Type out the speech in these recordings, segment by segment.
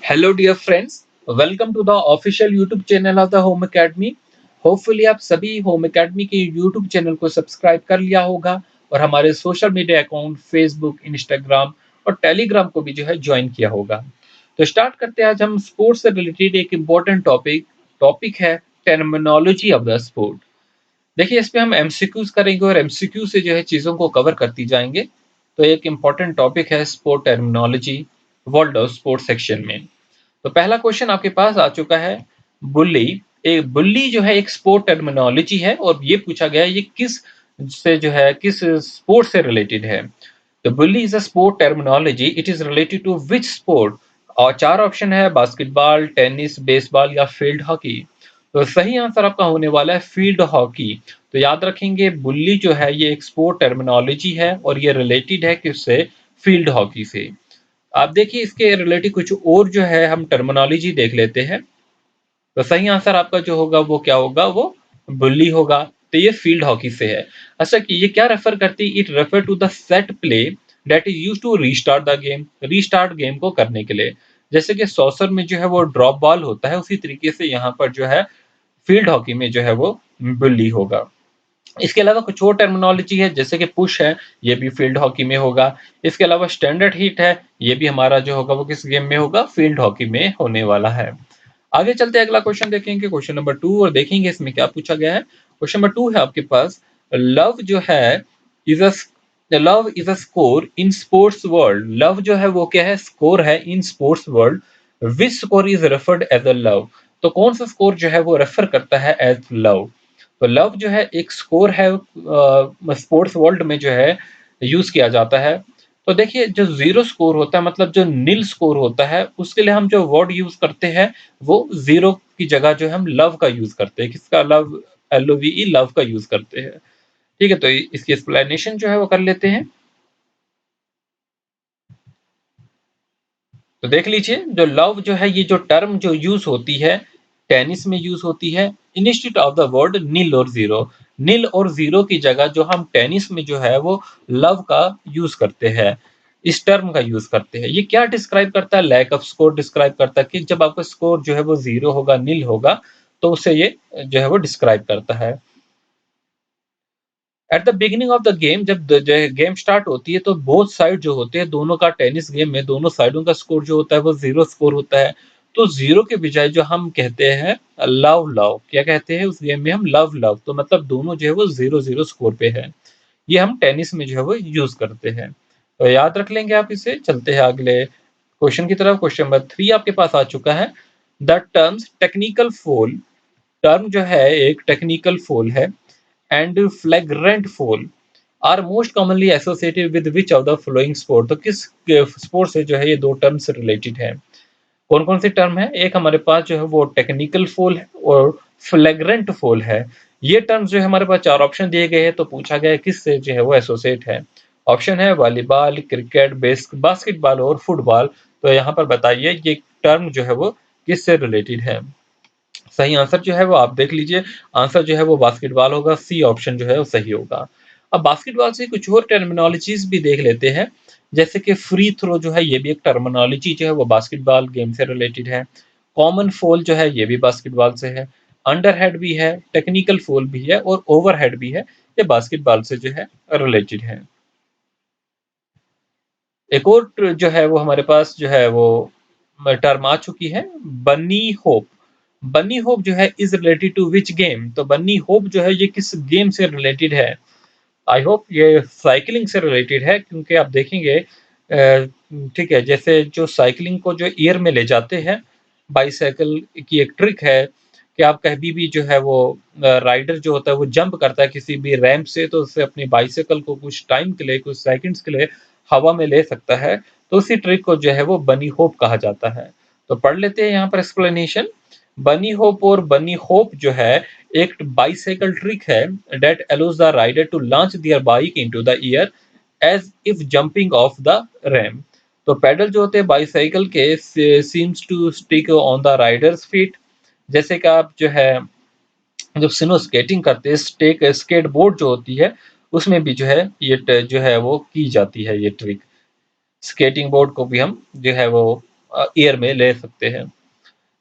Hello dear friends, welcome to the official YouTube channel of the home academy. Hopefully आप सभी home academy के YouTube channel को subscribe कर लिया होगा और हमारे social media account Facebook, Instagram और टेलीग्राम को भी ज्वाइन किया होगा। तो स्टार्ट करते हैं। आज हम स्पोर्ट्स से रिलेटेड एक इम्पोर्टेंट टॉपिक है टर्मिनोलॉजी ऑफ द स्पोर्ट। देखिए, इसमें हम एमसीक्यूज करेंगे और एमसीक्यू से चीज़ों को कवर करती जाएंगे। तो एक इम्पोर्टेंट टॉपिक है sport terminology world of sport section में। तो पहला क्वेश्चन आपके पास आ चुका है। बुल्ली एक बुल्ली एक स्पोर्ट टर्मिनोलॉजी है और ये पूछा गया है ये किस स्पोर्ट से रिलेटेड है। तो bully is a sport terminology, it is related to which sport. और चार ऑप्शन है, बास्केटबॉल, टेनिस, बेसबॉल या फील्ड हॉकी। तो सही आंसर आपका होने वाला है फील्ड हॉकी। तो याद रखेंगे, बुल्ली ये एक स्पोर्ट टर्मिनोलॉजी है और ये रिलेटेड है किससे? फील्ड हॉकी से। आप देखिए, इसके रिलेटेड कुछ और हम टर्मिनोलॉजी देख लेते हैं। तो सही आंसर आपका जो होगा वो क्या होगा? वो बुल्ली होगा। तो ये फील्ड हॉकी से है। अच्छा, कि ये क्या रेफर करती है? It refer to the set play that is used to restart the game, restart game को करने के लिए। जैसे कि सॉसर में वो ड्रॉप बॉल होता है, उसी तरीके से यहाँ पर फील्ड हॉकी में वो बुल्ली होगा। इसके अलावा कुछ और टर्मिनोलॉजी है, जैसे कि पुश है, ये भी फील्ड हॉकी में होगा। इसके अलावा स्टैंडर्ड हिट है, ये भी हमारा जो होगा वो किस गेम में होगा? फील्ड हॉकी में होने वाला है। आगे चलते हैं, अगला क्वेश्चन देखेंगे, क्वेश्चन नंबर 2, और देखेंगे इसमें क्या पूछा गया है। क्वेश्चन नंबर 2 है आपके पास, love is a love is a score in sports world. Love वो क्या है? स्कोर है in sports world. Which score is referred as a love. तो कौन सा स्कोर वो रेफर करता है एज लव? तो लव एक स्कोर है, स्पोर्ट्स वर्ल्ड में यूज किया जाता है। तो देखिए, जो जीरो स्कोर होता है, मतलब जो नील स्कोर होता है, उसके लिए हम जो वर्ड यूज करते हैं वो जीरो की जगह हम लव का यूज करते हैं। किसका? लव, LOVE, लव का यूज करते हैं। ठीक है, तो इसकी एक्सप्लेनेशन वो कर लेते हैं। तो देख लीजिए, जो लव ये जो टर्म जो यूज होती है, टेनिस में यूज होती है इंस्टीट्यूट ऑफ द वर्ड नील और जीरो। नील और जीरो की जगह जो हम टेनिस में वो लव का यूज करते हैं, इस टर्म का यूज करते हैं। ये क्या डिस्क्राइब करता है? लैक ऑफ स्कोर डिस्क्राइब करता है कि जब आपका स्कोर वो जीरो होगा, नील होगा, तो उसे ये वो डिस्क्राइब करता है। At the beginning of the game, जब गेम स्टार्ट होती है, तो बोथ साइड जो होते हैं, दोनों का टेनिस गेम में दोनों साइडों का स्कोर जो होता है वो जीरो स्कोर होता है। तो जीरो के बजाय जो हम कहते हैं लव लव, क्या कहते हैं उस गेम में? हम लव लव। तो मतलब दोनों वो जीरो जीरो स्कोर पे है। ये हम टेनिस में वो यूज करते हैं। तो याद रख लेंगे आप इसे। चलते हैं अगले क्वेश्चन की तरफ। क्वेश्चन नंबर 3 आपके पास आ चुका है। The terms technical foul, term एक टेक्निकल फोल है, and flagrant foul are most commonly associated with which of the following sport. तो किस स्पोर्ट से ये दो टर्म से रिलेटेड है? कौन कौन सी टर्म है? एक हमारे पास वो टेक्निकल फोल है और फ्लैग्रेंट फोल है। ये टर्म्स हमारे पास चार ऑप्शन दिए गए हैं। तो पूछा गया है किससे वो एसोसिएट है। ऑप्शन है वॉलीबॉल, क्रिकेट, बास्केटबॉल और फुटबॉल। तो यहाँ पर बताइए ये टर्म वो किससे रिलेटेड है। सही आंसर वो आप देख लीजिए। आंसर वो बास्केटबॉल होगा। सी ऑप्शन वो सही होगा। अब बास्केटबॉल से कुछ और टर्मिनोलॉजीज भी देख लेते हैं। जैसे कि फ्री थ्रो ये भी एक टर्मिनोलॉजी वो बास्केटबॉल गेम से रिलेटेड है। कॉमन फोल ये भी बास्केटबॉल से है। अंडरहेड भी है, टेक्निकल फोल भी है और ओवरहेड भी है। ये बास्केटबॉल से रिलेटेड है। एक और वो हमारे पास वो टर्म आ चुकी है, bunny hop. Bunny hop is related to which game. तो बनी होप ये किस गेम से रिलेटेड है? आई होप ये साइकिलिंग से रिलेटेड है, क्योंकि आप देखेंगे ठीक है, जैसे जो साइकिलिंग को जो एयर में ले जाते हैं, बाईसाइकिल की एक ट्रिक है कि आप कभी भी वो राइडर जो होता है वो जंप करता है किसी भी रैंप से, तो उससे अपनी बाइसाइकिल को कुछ टाइम के लिए, कुछ सेकंड्स के लिए हवा में ले सकता है। तो उसी ट्रिक को वो बनी होप कहा जाता है। तो पढ़ लेते हैं यहाँ पर एक्सप्लेनेशन। बनी होप और बनी होप एक बाइसाइकिल ट्रिक है that allows the rider to launch their bike into the air as if jumping off the ramp। तो पैडल जो होते हैं बाइसाइकिल के seems to stick on the rider's feet। जैसे कि आप जब स्नो स्केटिंग करते हैं, स्केट बोर्ड जो होती है उसमें भी ये वो की जाती है ये ट्रिक। स्केटिंग बोर्ड को भी हम वो ईयर में ले सकते हैं।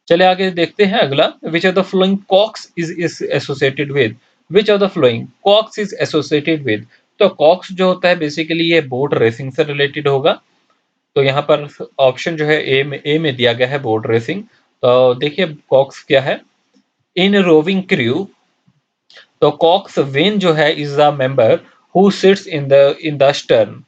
चलिए आगे देखते हैं अगला, which of the following cox is associated with, which of the following cox is associated with. तो कॉक्स जो होता है बेसिकली ये बोट रेसिंग से रिलेटेड होगा। तो यहाँ पर ऑप्शन जो है ए में दिया गया है बोट रेसिंग। तो देखिए कॉक्स क्या है, इन रोविंग क्रू। तो कॉक्स वेन जो है is a member who sits in the stern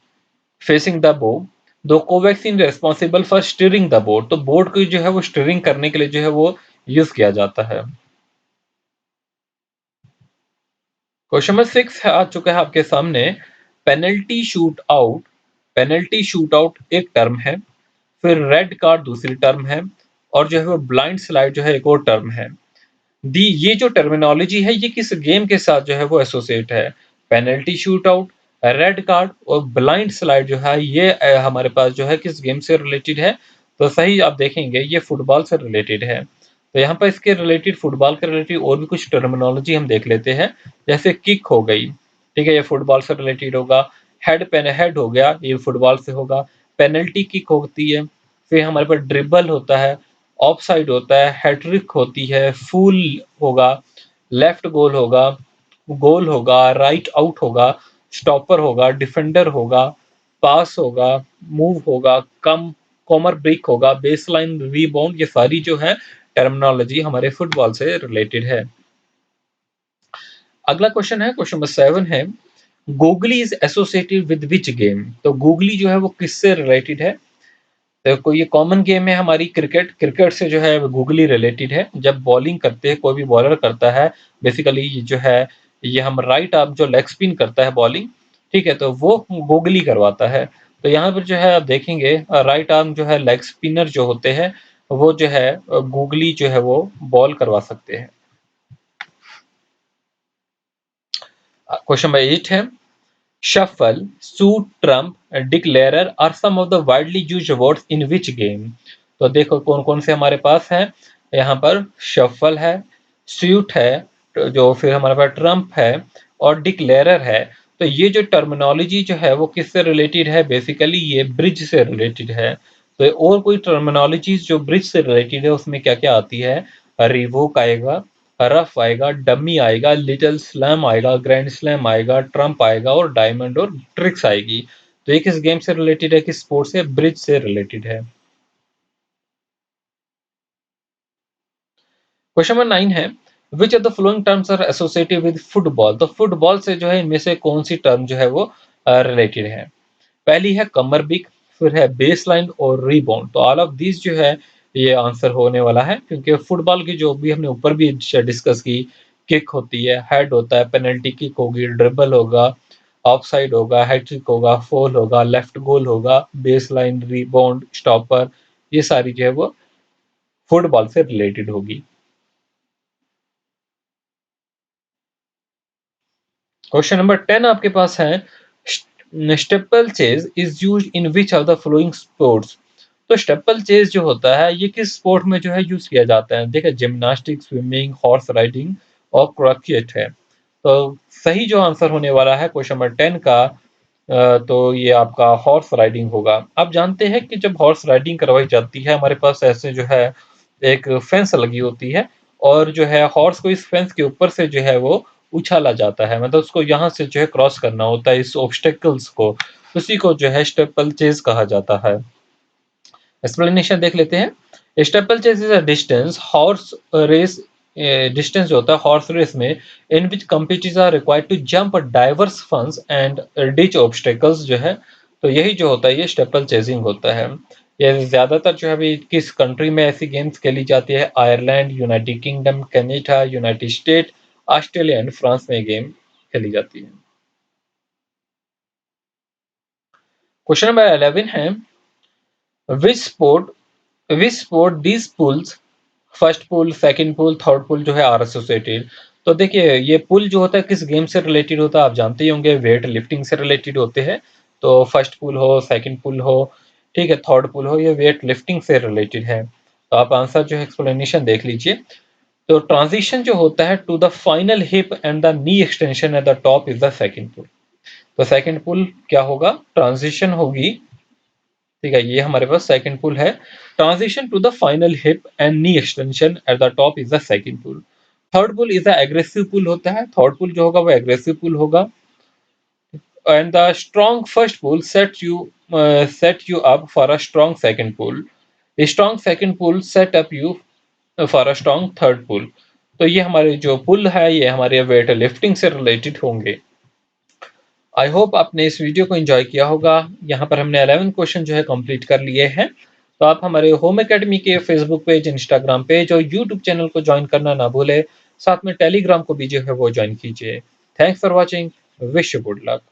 facing the बो, दो Covaxin responsible for steering the boat. तो बोट को जो है वो स्टीयरिंग करने के लिए जो है वो यूज किया जाता है। क्वेश्चन नंबर 6 आ चुका है आपके सामने, penalty shoot out. Penalty shoot out एक टर्म है, फिर रेड कार्ड दूसरी टर्म है, और जो है वो ब्लाइंड स्लाइड जो है एक और टर्म है। दी ये जो टर्मिनोलॉजी है ये किस गेम के साथ जो है वो एसोसिएट है, penalty shoot out, red card और ब्लाइंड स्लाइड जो है ये हमारे पास जो है किस गेम से रिलेटेड है। तो सही आप देखेंगे ये फुटबॉल से रिलेटेड है। तो यहाँ पर इसके रिलेटेड फुटबॉल के रिलेटेड और भी कुछ टर्मिनोलॉजी हम देख लेते हैं, जैसे किक हो गई, ठीक है, ये फुटबॉल से रिलेटेड होगा। हेड हो गया, ये फुटबॉल से होगा। पेनल्टी किक होती है, फिर हमारे पास ड्रिबल होता है, ऑफ साइड होता है, हैट्रिक होती है, फूल होगा, लेफ्ट गोल होगा, राइट आउट होगा, स्टॉपर होगा, डिफेंडर होगा, पास होगा, मूव होगा, कम कॉमर ब्रेक होगा, बेसलाइन रीबाउंड। ये सारी जो है टर्मिनोलॉजी हमारे फुटबॉल से रिलेटेड है। अगला क्वेश्चन है, क्वेश्चन नंबर 7 है, googly is associated with which game. तो गूगली जो है वो किससे रिलेटेड है। तो कोई ये कॉमन गेम है हमारी क्रिकेट, क्रिकेट से जो है गूगली रिलेटेड है। जब बॉलिंग करते हैं कोई भी बॉलर करता है बेसिकली ये जो है ये हम राइट आर्म जो लेग स्पिन करता है बॉलिंग, ठीक है, तो वो गूगली करवाता है। तो यहाँ पर जो है आप देखेंगे राइट आर्म जो है लेग स्पिनर जो होते हैं वो जो है गूगली जो है वो बॉल करवा सकते हैं। क्वेश्चन नंबर 8 है, shuffle, suit, trump, declarer are some of the widely used words in which game। तो देखो कौन कौन से हमारे पास है, यहाँ पर shuffle है, suit है, तो जो फिर हमारे पास ट्रम्प है और डिक्लेरर है। तो ये जो टर्मिनोलॉजी जो है वो किससे रिलेटेड है, बेसिकली ये ब्रिज से रिलेटेड है। तो और कोई टर्मिनोलॉजीज जो ब्रिज से रिलेटेड है उसमें क्या क्या आती है, रिवोक आएगा, रफ आएगा, डमी आएगा, लिटिल स्लैम आएगा, ग्रैंड स्लैम आएगा, ट्रम्प आएगा और डायमंड और ट्रिक्स आएगी। तो ये किस गेम से रिलेटेड है, किस स्पोर्ट से, ब्रिज से रिलेटेड है। क्वेश्चन नंबर 9 है, which of the following terms are associated with football. तो फुटबॉल से जो है इनमें से कौन सी टर्म जो है वो रिलेटेड है। पहली है कमर बिग, फिर है बेस लाइन और रीबाउंड। तो ऑल ऑफ दिस जो है ये आंसर होने वाला है, क्योंकि फुटबॉल की जो भी हमने ऊपर भी डिस्कस की, किक होती है, हेड होता है, पेनल्टी किक होगी, ड्रिबल होगा, ऑफ साइड होगा, हैट्रिक होगा, फोल होगा, लेफ्ट गोल होगा, बेस लाइन, रीबाउंड, स्टॉपर, ये सारी जो है वो फुटबॉल से रिलेटेड होगी। क्वेश्चन नंबर 10 आपके पास है, staple chase is used in which of the following sports. तो स्टेपल चेज जो होता है ये किस स्पोर्ट में जो है यूज किया जाता है, देखिए जिम्नास्टिक, स्विमिंग, हॉर्स राइडिंग और क्रिकेट है। तो सही जो आंसर होने वाला है क्वेश्चन नंबर 10 का तो ये आपका हॉर्स राइडिंग होगा। आप जानते हैं कि जब हॉर्स राइडिंग करवाई जाती है हमारे पास ऐसे जो है एक फेंस लगी होती है, और जो है हॉर्स को इस फेंस के ऊपर से जो है वो उछाला जाता है, मतलब उसको यहाँ से जो है क्रॉस करना होता है इस ऑब्स्टेकल्स को, उसी को जो है स्टेपल चेज कहा जाता है। एक्सप्लेनेशन देख लेते हैं। Steeplechase is a distance horse race, distance जो होता है हॉर्स रेस में in which competitors are required to jump diverse fences and ditch obstacles जो है। तो यही जो होता है ये स्टेपल चेजिंग होता है। ये ज्यादातर जो है अभी किस कंट्री में ऐसी गेम्स खेली जाती है, Ireland, United Kingdom, Canada, United State, Australia and France में गेम खेली जाती है। क्वेश्चन नंबर 11 है, which sport which sport this pulls, first pull, second pull, third pull जो है आर एसोसिएटेड। तो देखिए ये पुल जो होता है किस गेम से रिलेटेड होता है, आप जानते ही होंगे वेट लिफ्टिंग से रिलेटेड होते हैं। तो फर्स्ट पुल हो, सेकंड पुल हो, ठीक है, थर्ड पुल हो, ये वेट लिफ्टिंग से रिलेटेड है। तो आप आंसर जो है एक्सप्लेनेशन देख लीजिए। तो ट्रांजिशन जो होता है to the final hip and the knee extension at the top is the second pull. तो सेकंड पुल क्या होगा, ट्रांजिशन होगी ठीक है, ये हमारे पास सेकंड पुल है। Transition to the final hip and knee extension at the top is the second pull. Third pull is the aggressive pull होता है। थर्ड पुल जो होगा वो एग्रेसिव पुल होगा। And the strong first pull set you up for a strong second pull. Strong second pull set up you for a strong third pull. तो ये हमारे जो पुल है ये हमारे वेट लिफ्टिंग से रिलेटेड होंगे। आई होप आपने इस वीडियो को एंजॉय किया होगा। यहाँ पर हमने 11 क्वेश्चन जो है कंप्लीट कर लिए हैं। तो आप हमारे होम एकेडमी के फेसबुक पेज, इंस्टाग्राम पेज और यूट्यूब चैनल को ज्वाइन करना ना भूले। साथ में टेलीग्राम को भी जो है वो ज्वाइन कीजिए। Thanks for watching. Wish you good luck.